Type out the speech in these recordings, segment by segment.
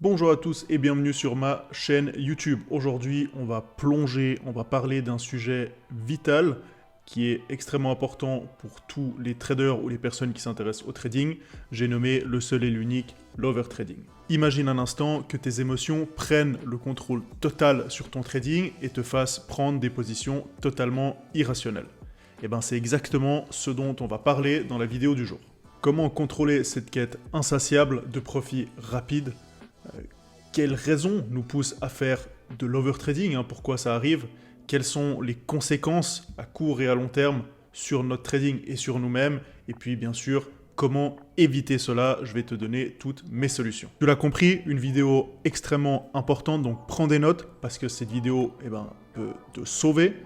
Bonjour à tous et bienvenue sur ma chaîne YouTube. Aujourd'hui, on va plonger, on va parler d'un sujet vital qui est extrêmement important pour tous les traders ou les personnes qui s'intéressent au trading. J'ai nommé le seul et l'unique l'overtrading. Imagine un instant que tes émotions prennent le contrôle total sur ton trading et te fassent prendre des positions totalement irrationnelles. Et bien c'est exactement ce dont on va parler dans la vidéo du jour. Comment contrôler cette quête insatiable de profit rapide? Quelles raisons nous poussent à faire de l'overtrading, pourquoi ça arrive, quelles sont les conséquences à court et à long terme sur notre trading et sur nous-mêmes, et puis bien sûr, comment éviter cela, je vais te donner toutes mes solutions. Tu l'as compris, une vidéo extrêmement importante, donc prends des notes, parce que cette vidéo peut te sauver.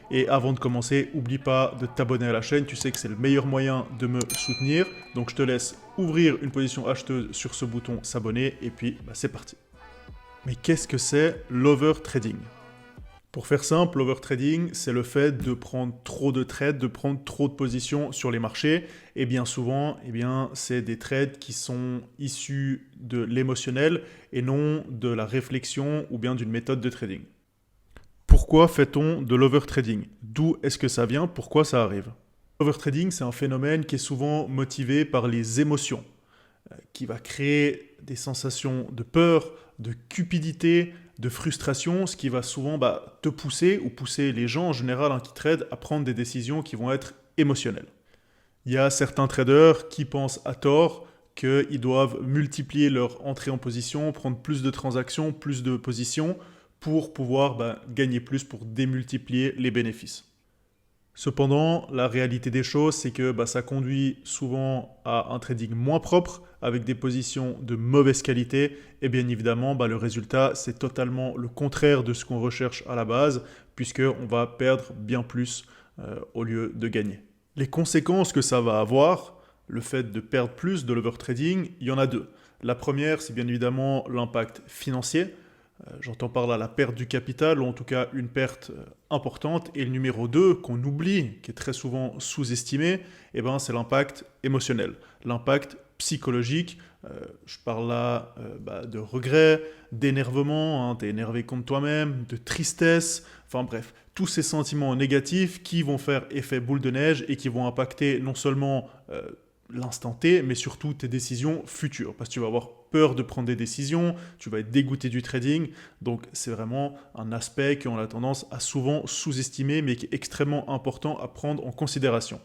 Et avant de commencer, n'oublie pas de t'abonner à la chaîne, tu sais que c'est le meilleur moyen de me soutenir. Donc je te laisse ouvrir une position acheteuse sur ce bouton s'abonner, et puis c'est parti. Mais qu'est-ce que c'est l'overtrading? Pour faire simple, l'overtrading, c'est le fait de prendre trop de trades, de prendre trop de positions sur les marchés. Et bien souvent, c'est des trades qui sont issus de l'émotionnel et non de la réflexion ou bien d'une méthode de trading. Pourquoi fait-on de l'overtrading? D'où est-ce que ça vient? Pourquoi ça arrive? L'overtrading, c'est un phénomène qui est souvent motivé par les émotions, qui va créer des sensations de peur, de cupidité, de frustration, ce qui va souvent te pousser ou pousser les gens en général qui tradent à prendre des décisions qui vont être émotionnelles. Il y a certains traders qui pensent à tort qu'ils doivent multiplier leur entrée en position, prendre plus de transactions, plus de positions pour pouvoir gagner plus, pour démultiplier les bénéfices. Cependant, la réalité des choses, c'est que ça conduit souvent à un trading moins propre, avec des positions de mauvaise qualité, et bien évidemment, le résultat, c'est totalement le contraire de ce qu'on recherche à la base, puisqu'on va perdre bien plus au lieu de gagner. Les conséquences que ça va avoir, le fait de perdre plus de l'overtrading, il y en a deux. La première, c'est bien évidemment l'impact financier. J'entends par là la perte du capital, ou en tout cas une perte importante. Et le numéro 2, qu'on oublie, qui est très souvent sous-estimé, c'est l'impact émotionnel, l'impact psychologique. Je parle là de regret, d'énervement, t'es énervé contre toi-même, de tristesse, enfin bref, tous ces sentiments négatifs qui vont faire effet boule de neige et qui vont impacter non seulement l'instant T, mais surtout tes décisions futures. Parce que tu vas avoir peur de prendre des décisions, tu vas être dégoûté du trading. Donc c'est vraiment un aspect qu'on a tendance à souvent sous-estimer, mais qui est extrêmement important à prendre en considération.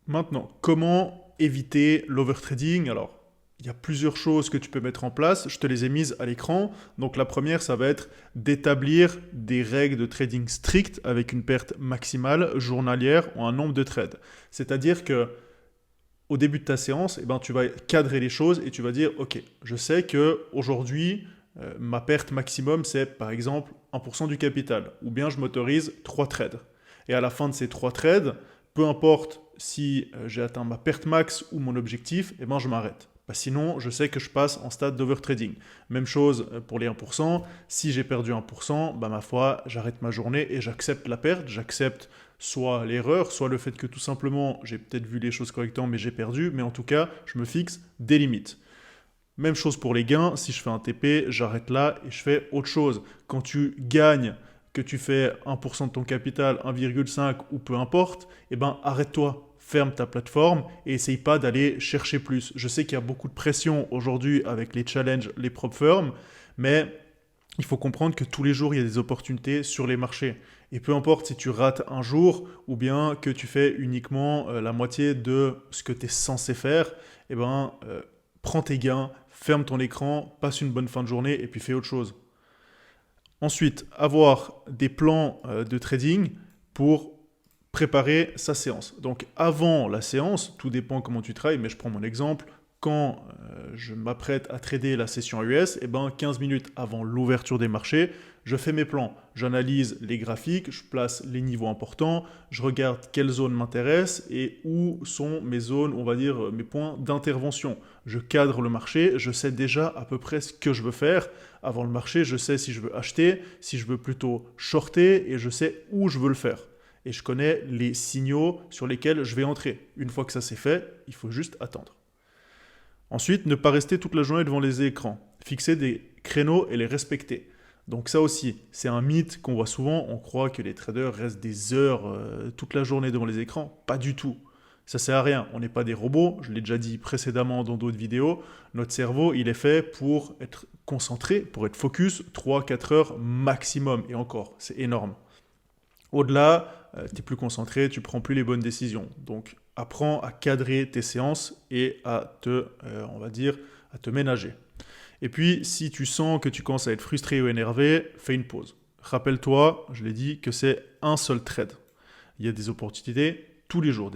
Maintenant, comment éviter l'overtrading? Alors, il y a plusieurs choses que tu peux mettre en place, je te les ai mises à l'écran. Donc la première, ça va être d'établir des règles de trading strictes avec une perte maximale journalière ou un nombre de trades. C'est-à-dire que au début de ta séance, tu vas cadrer les choses et tu vas dire, ok, je sais qu'aujourd'hui, ma perte maximum, c'est par exemple 1% du capital, ou bien je m'autorise 3 trades. Et à la fin de ces 3 trades, peu importe si j'ai atteint ma perte max ou mon objectif, je m'arrête. Sinon, je sais que je passe en stade d'overtrading. Même chose pour les 1%. Si j'ai perdu 1%, ma foi, j'arrête ma journée et j'accepte la perte. J'accepte soit l'erreur, soit le fait que tout simplement, j'ai peut-être vu les choses correctement, mais j'ai perdu. Mais en tout cas, je me fixe des limites. Même chose pour les gains. Si je fais un TP, j'arrête là et je fais autre chose. Quand tu gagnes, que tu fais 1% de ton capital, 1,5 ou peu importe, arrête-toi. Ferme ta plateforme et essaye pas d'aller chercher plus. Je sais qu'il y a beaucoup de pression aujourd'hui avec les challenges, les prop firms, mais il faut comprendre que tous les jours, il y a des opportunités sur les marchés. Et peu importe si tu rates un jour ou bien que tu fais uniquement la moitié de ce que tu es censé faire, prends tes gains, ferme ton écran, passe une bonne fin de journée et puis fais autre chose. Ensuite, avoir des plans de trading pour préparer sa séance. Donc avant la séance, tout dépend comment tu travailles, mais je prends mon exemple, quand je m'apprête à trader la session US, 15 minutes avant l'ouverture des marchés, je fais mes plans. J'analyse les graphiques, je place les niveaux importants, je regarde quelles zones m'intéressent et où sont mes zones, on va dire mes points d'intervention. Je cadre le marché, je sais déjà à peu près ce que je veux faire. Avant le marché, je sais si je veux acheter, si je veux plutôt shorter et je sais où je veux le faire. Et je connais les signaux sur lesquels je vais entrer. Une fois que ça c'est fait, il faut juste attendre. Ensuite, ne pas rester toute la journée devant les écrans. Fixer des créneaux et les respecter. Donc ça aussi, c'est un mythe qu'on voit souvent. On croit que les traders restent des heures toute la journée devant les écrans. Pas du tout. Ça sert à rien. On n'est pas des robots. Je l'ai déjà dit précédemment dans d'autres vidéos. Notre cerveau, il est fait pour être concentré, pour être focus 3-4 heures maximum. Et encore, c'est énorme. Au-delà, tu es plus concentré, tu prends plus les bonnes décisions. Donc, apprends à cadrer tes séances et à on va dire, à te ménager. Et puis, si tu sens que tu commences à être frustré ou énervé, fais une pause. Rappelle-toi, je l'ai dit, que c'est un seul trade. Il y a des opportunités tous les jours,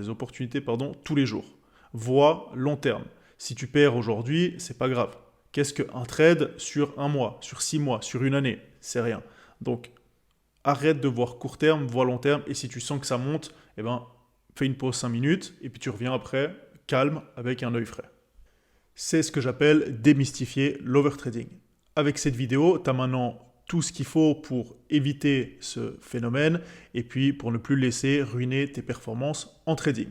tous les jours. Vois long terme. Si tu perds aujourd'hui, c'est pas grave. Qu'est-ce qu'un trade sur un mois, sur 6 mois, sur une année? C'est rien. Donc, arrête de voir court terme, vois long terme. Et si tu sens que ça monte, fais une pause 5 minutes et puis tu reviens après, calme, avec un œil frais. C'est ce que j'appelle démystifier l'overtrading. Avec cette vidéo, tu as maintenant tout ce qu'il faut pour éviter ce phénomène et puis pour ne plus laisser ruiner tes performances en trading.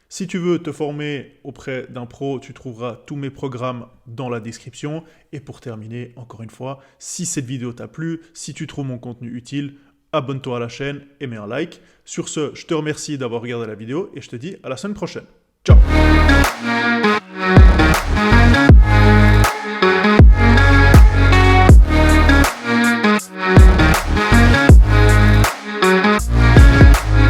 Si tu veux te former auprès d'un pro, tu trouveras tous mes programmes dans la description. Et pour terminer, encore une fois, si cette vidéo t'a plu, si tu trouves mon contenu utile, abonne-toi à la chaîne et mets un like. Sur ce, je te remercie d'avoir regardé la vidéo et je te dis à la semaine prochaine. Ciao!